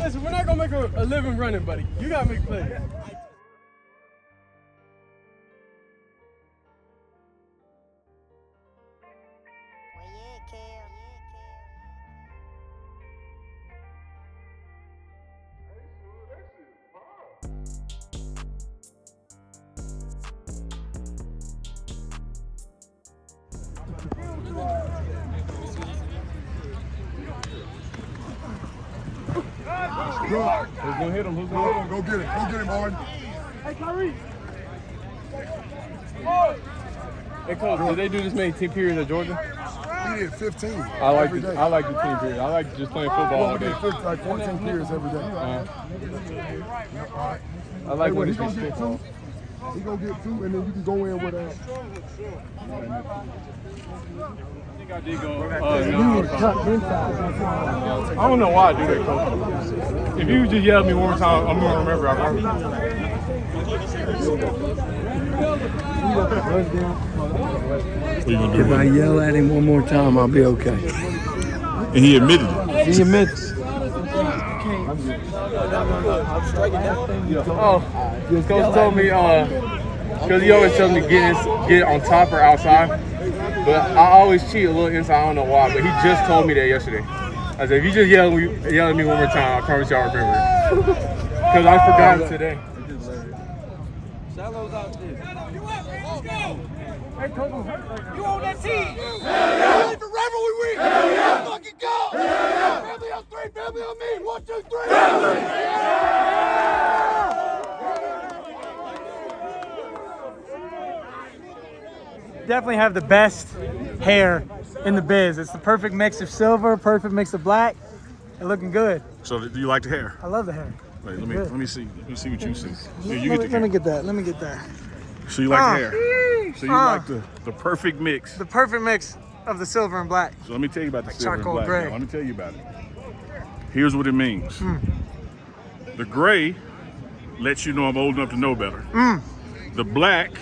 listen, we're not gonna make a living running, buddy. You gotta make plays. Who's gonna hit him? Who's gonna hit him? Go get it. Go get him, Martin. Hey, Kyrie. Hey, Coach, did they do this many team periods at Georgia? We did 15. I like the team period. I like just playing football Well, all we day. did 15, like 14 periods every day. I like when he it's gonna just get football. two. He gonna get two, and then you can go in with I think I did go. I don't know why I do that, Coach. If you just yell at me one more time, I'm gonna remember. I promise. If I yell at him one more time, I'll be okay. And he admitted it. He admits. Oh, Coach told me, because he always tells me get on top or outside. But I always cheat a little inside. I don't know why, but he just told me that yesterday. I said, if you just yell at me one more time, I promise you I'll remember. Because I forgot it today. Shallows out there. Hey, Coach, You on that team? Hell yeah! Ready for rivalry week? Hell yeah! Let's fucking go! Hell yeah! Family on three, family on me. 1, 2, 3. Family! Definitely have the best hair in the biz. It's the perfect mix of silver, perfect mix of black. It's looking good. So do you like the hair? I love the hair. Wait, let me see what you see. Here, you Let get the me get that. Let me get that. So you like the hair? So you like the perfect mix? The perfect mix of the silver and black. So let me tell you about the silver and charcoal black. gray. Now. Let me tell you about it. Here's what it means. The gray lets you know I'm old enough to know better. The black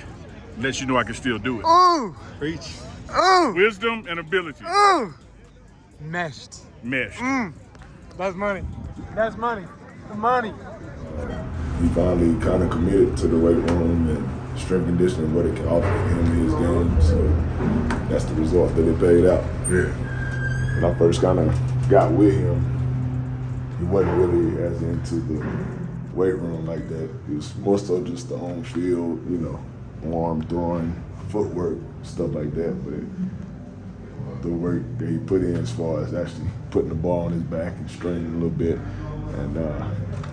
lets you know I can still do it. Ooh, Preach. ooh, Wisdom and ability ooh. Meshed. meshed. That's money. That's money. The money. He finally kind of committed to the weight room and strength conditioning, what it can offer for him in his game. So that's the result that it paid out. Yeah. When I first kind of got with him, he wasn't really as into the weight room like that. He was more so just the on field, arm throwing, footwork, stuff like that. But the work that he put in as far as actually putting the ball on his back and straining a little bit and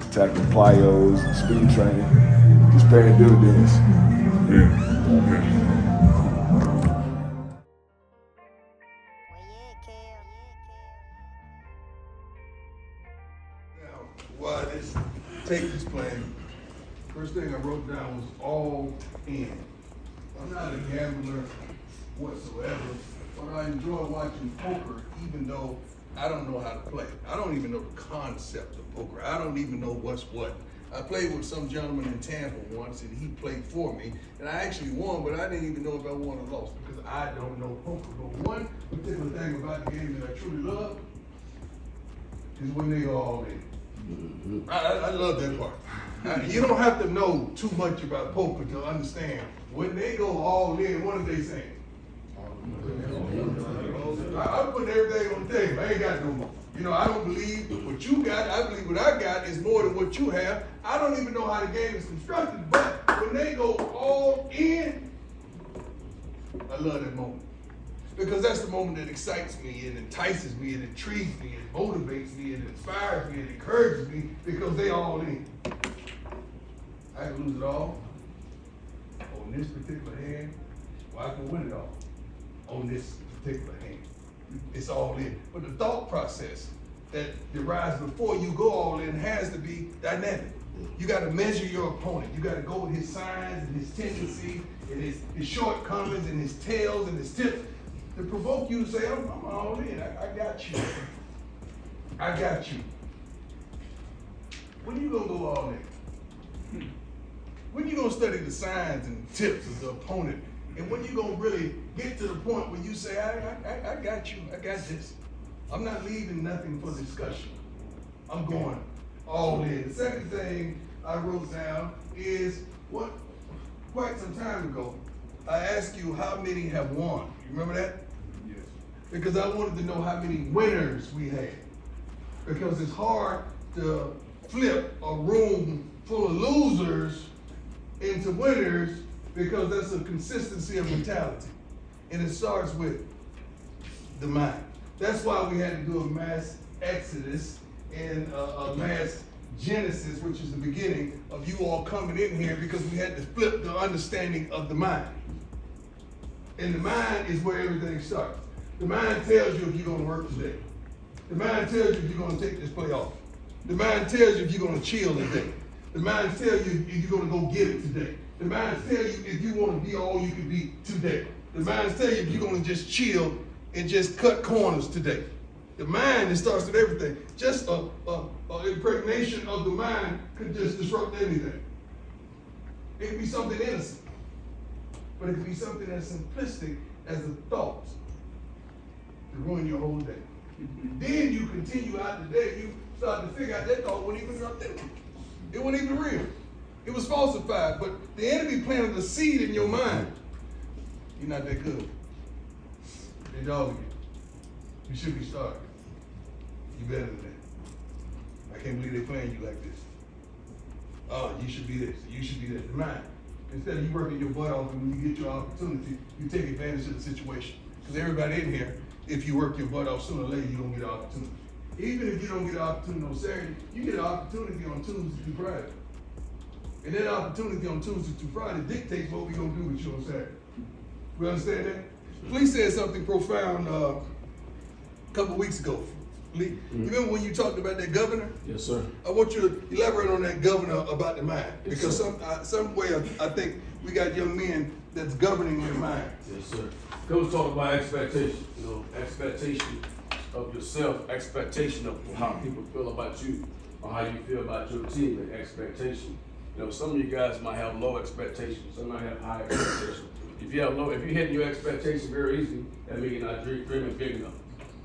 attacking plyos and speed training, just paying dividends. Now, why this tape is playing, first thing I wrote down was all in. I'm not a gambler whatsoever, but I enjoy watching poker even though I don't know how to play. I don't even know the concept of poker. I don't even know what's what. I played with some gentleman in Tampa once and he played for me and I actually won, but I didn't even know if I won or lost because I don't know poker. But one particular thing about the game that I truly love is when they go all in. I love that part. You don't have to know too much about poker to understand. When they go all in, what are they saying? I'm putting everything on the table. I ain't got no more. I don't believe what you got. I believe what I got is more than what you have. I don't even know how the game is constructed, but when they go all in, I love that moment. Because that's the moment that excites me and entices me and intrigues me and motivates me and inspires me and encourages me because they all in. I can lose it all on this particular hand, or I can win it all on this particular hand. It's all in. But the thought process that derives before you go all in has to be dynamic. You got to measure your opponent. You got to go with his signs and his tendencies and his shortcomings and his tails and his tips to provoke you to say, I'm all in. I got you. I got you. When you gonna go all in? When you gonna study the signs and tips of the opponent? And when you gonna really get to the point where you say, I got you, I got this. I'm not leaving nothing for discussion. I'm going all in. The second thing I wrote down is quite some time ago, I asked you how many have won. You remember that? Yes. Because I wanted to know how many winners we had. Because it's hard to flip a room full of losers into winners because that's a consistency of mentality. And it starts with the mind. That's why we had to do a mass exodus and a mass genesis, which is the beginning of you all coming in here, because we had to flip the understanding of the mind. And the mind is where everything starts. The mind tells you if you're going to work today. The mind tells you if you're going to take this play off. The mind tells you if you're going to chill today. The mind tells you if you're going to go get it today. The mind tells you if you want to be all you can be today. The mind tells you if you're going to just chill and just cut corners today. The mind, it starts with everything. Just a impregnation of the mind could just disrupt anything. It could be something innocent, but it could be something as simplistic as a thought to ruin your whole day. Then you continue out the day, you start to figure out that thought wasn't even authentic. It wasn't even real. It was falsified, but the enemy planted a seed in your mind. You're not that good. They dog you. You should be starting. You better than that. I can't believe they're playing you like this. Oh, you should be this. You should be that. The mind. Instead of you working your butt off and when you get your opportunity, you take advantage of the situation. Because everybody in here, if you work your butt off, sooner or later you're going to get an opportunity. Even if you don't get an opportunity on Saturday, you get an opportunity on Tuesday through Friday. And that opportunity on Tuesday through Friday dictates what we're going to do with you on Saturday. We understand that? Police said something profound a couple weeks ago. Lee, you remember when you talked about that governor? Yes, sir. I want you to elaborate on that governor about the mind. Yes, Because sir. some way I think we got young men that's governing their mind. Yes, sir. Coach talked about expectation. You know, expectation of yourself, expectation of how people feel about you, or how you feel about your team, and expectation. You know, some of you guys might have low expectations, some might have high expectations. If you hit your expectation very easy, that means you're not dreaming big enough.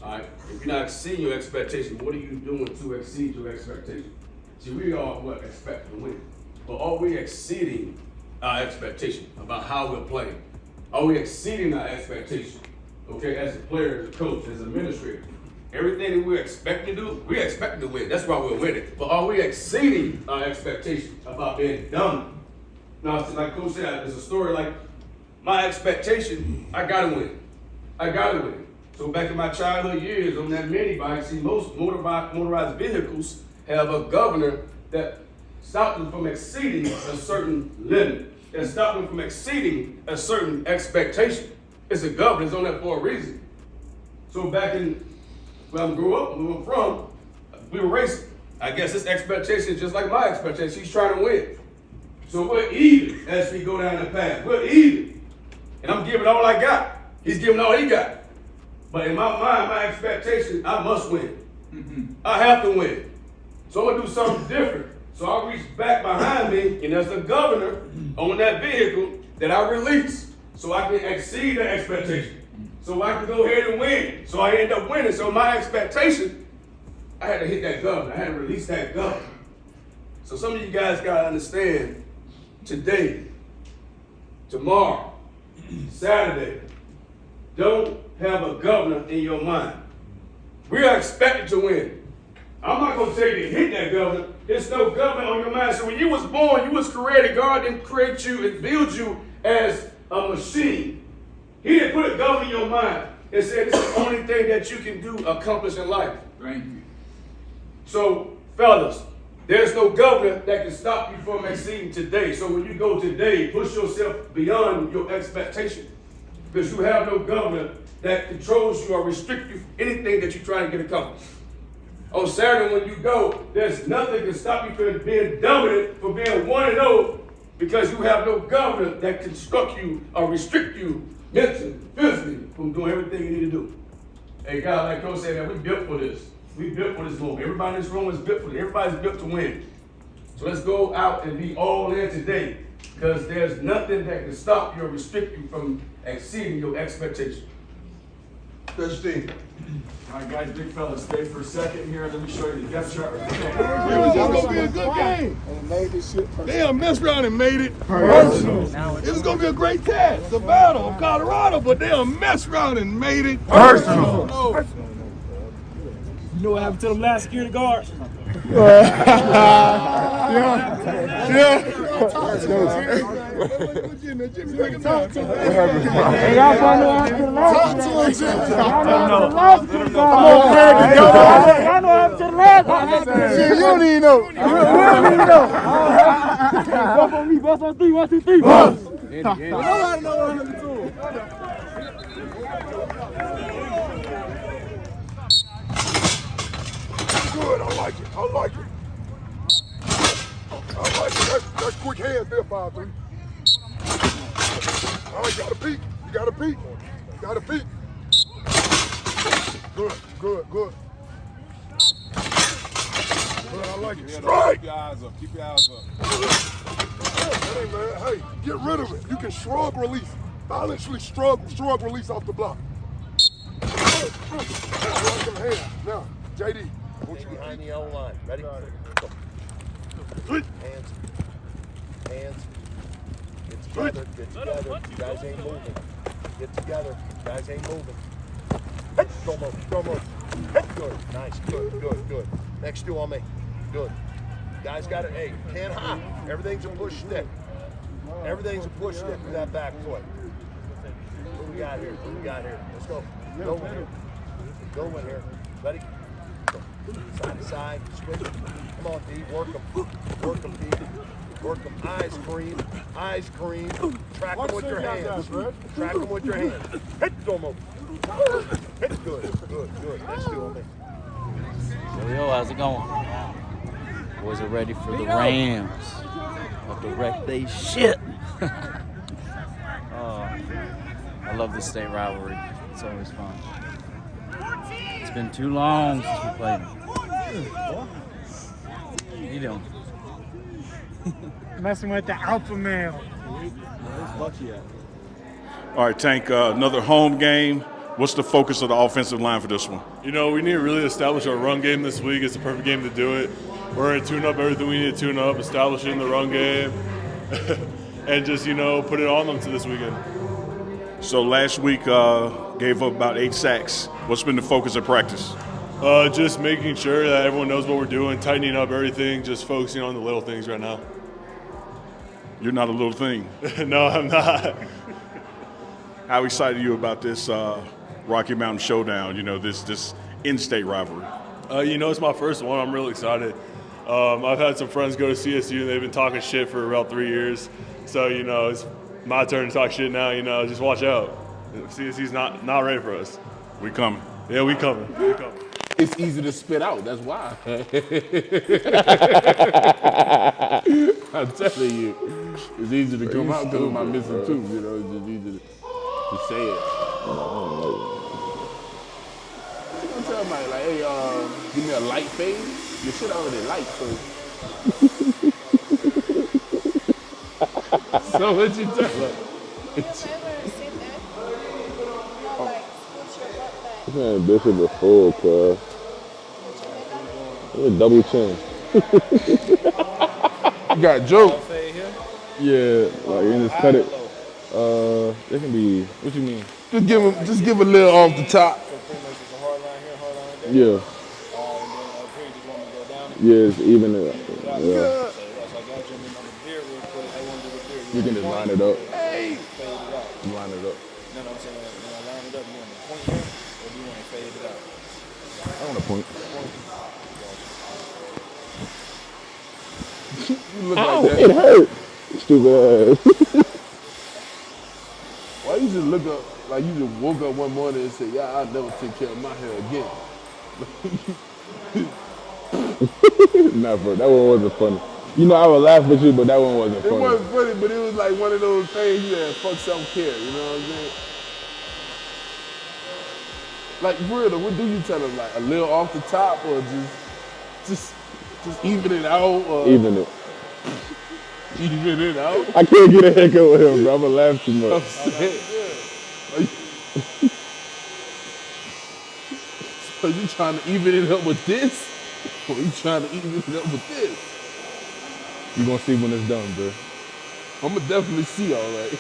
All right. If you're not exceeding your expectation, what are you doing to exceed your expectation? See, we all expect to win, but are we exceeding our expectation about how we're playing? Are we exceeding our expectation? Okay, as a player, as a coach, as an administrator, everything that we expect to do, we expect to win. That's why we're winning. But are we exceeding our expectation about being done? Now, like Coach said, there's a story like my expectation. I gotta win. I gotta win. So back in my childhood years on that mini bike, see, most motorized vehicles have a governor that stopped them from exceeding a certain limit, that stopped them from exceeding a certain expectation. It's a governor, it's on that for a reason. So back in where I grew up, where we were from, we were racing. I guess his expectation is just like my expectation. He's trying to win. So we're even as we go down the path. We're even. And I'm giving all I got. He's giving all he got. But in my mind, my expectation, I must win. I have to win. So I'm going to do something different. So I reach back behind me, and there's a governor on that vehicle that I release so I can exceed the expectation. So I can go ahead and win. So I end up winning. So my expectation, I had to hit that governor. I had to release that governor. So some of you guys got to understand, today, tomorrow, Saturday, don't have a governor in your mind. We are expected to win. I'm not going to tell you to hit that governor. There's no governor on your mind. So when you was born, you was created. God didn't create you and build you as a machine. He didn't put a governor in your mind and said this is the only thing that you can do, accomplish in life. Thank you. So, fellas, there's no governor that can stop you from exceeding today. So when you go today, push yourself beyond your expectation. Because you have no governor that controls you or restricts you from anything that you're trying to get accomplished. On Saturday when you go, there's nothing that can stop you from being dominant, from being 1-0, because you have no governor that can instruct you or restrict you mentally, physically, from doing everything you need to do. Hey, guys, like Coach said, we built for this. We built for this moment. Everybody in this room is built for it. Everybody's built to win. So let's go out and be all in today, because there's nothing that can stop you or restrict you from exceeding your expectation. Special team. All right, guys, big fellas, stay for a second here. Let me show you the depth chart right there. It was just gonna be a good game. They done messed around and made it personal. It was gonna be a great test, the battle of Colorado, but they done messed around and made it personal. You know what happened to them last security guards? You don't even know. Bust on me, bust on 3, 1, 2, 3. Bust. Nobody know what happened to him. Good, I like it. I like it. I like it. That's quick hands there, 5-3. All right, gotta peek. You gotta peek. Gotta peek. Good, good, good. Good, I like it. Strike! Keep your eyes up. Keep your eyes up. Hey, man, hey, get rid of it. You can shrug release. Violently shrug release off the block. Like them hands. Now, JD. Behind the own line. Ready? Go. Hands. Hands. Get together. Get together. You guys ain't moving. Get together. You guys ain't moving. Go move. Go move. Good. Nice. Good. Good. Good. Next two on me. Good. You guys got it. Hey, can't hop. Everything's a push stick. Everything's a push stick with that back foot. What we got here? What we got here? Let's go. Go in here. Go in here. Ready? Side to side, switch. Come on, D, work them. Work them, D. Work them. Eyes cream. Eyes cream. Track them with your hands. Track them with your hands. Hit, go move. Hit, good, good, good. Let's do it. Yo, how's it going? Boys are ready for the Rams. About to wreck they shit. I love this state rivalry. It's always fun. It's been too long since we played them. You doing? Messing with the alpha male. All right, Tank, another home game. What's the focus of the offensive line for this one? You know, we need to really establish our run game this week. It's the perfect game to do it. We're going to tune up everything we need to tune up, establish it in the run game, and just, you know, put it on them to this weekend. So last week gave up about 8 sacks. What's been the focus of practice? Just making sure that everyone knows what we're doing, tightening up everything, just focusing on the little things right now. You're not a little thing. No, I'm not. How excited are you about this Rocky Mountain Showdown, you know, this in-state rivalry? You know, it's my first one. I'm really excited. I've had some friends go to CSU, and they've been talking shit for about 3 years. So, you know, it's my turn to talk shit now, you know, just watch out. CSU's not ready for us. We coming. Yeah, we coming. We coming. It's easy to spit out, that's why. I'm telling you, it's easy to come out because of my missing tooth, you know, it's just easy to say it. I'm telling my like, hey, give me a light fade. Your shit already light, so. So what you tell her? I've had this shit before, cuz. It's a double chin. You got a joke? Yeah, like you just cut it. It can be. What you mean? Just give a little off the top. Yeah. Yeah, it's even. Yeah. You can just line it up. Hey. Line it up. No, I'm saying, line it up. You want to point here, or do you want to fade it out? I want to point. You look Ow, like that. it hurt. Stupid ass. Why you just look up, like you just woke up one morning and said, yeah, I'll never take care of my hair again. Nah, bro, that one wasn't funny. You know, I would laugh with you, but that one wasn't funny. It wasn't funny, but it was like one of those things that fuck self-care, you know what I'm saying? Like, for real, what do you tell them? Like, a little off the top, or just even it out? Or Even it. Even it out? I can't get a haircut with him, bro. I'm gonna laugh too much. Are you trying to even it up with this? Or you trying to even it up with this? You gonna see when it's done, bro. I'm gonna definitely see all right.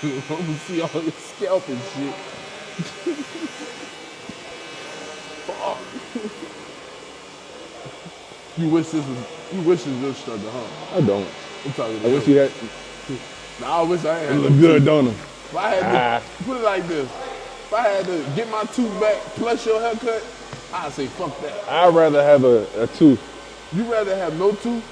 I'm gonna see all your scalp and shit. Fuck. You wish this was your struggle, huh? I don't. I'm talking to I wish you had. Nah, I wish I had. It look good, don't it? If I had to put it like this, if I had to get my tooth back plus your haircut, I'd say fuck that. I'd rather have a tooth. You rather have no tooth?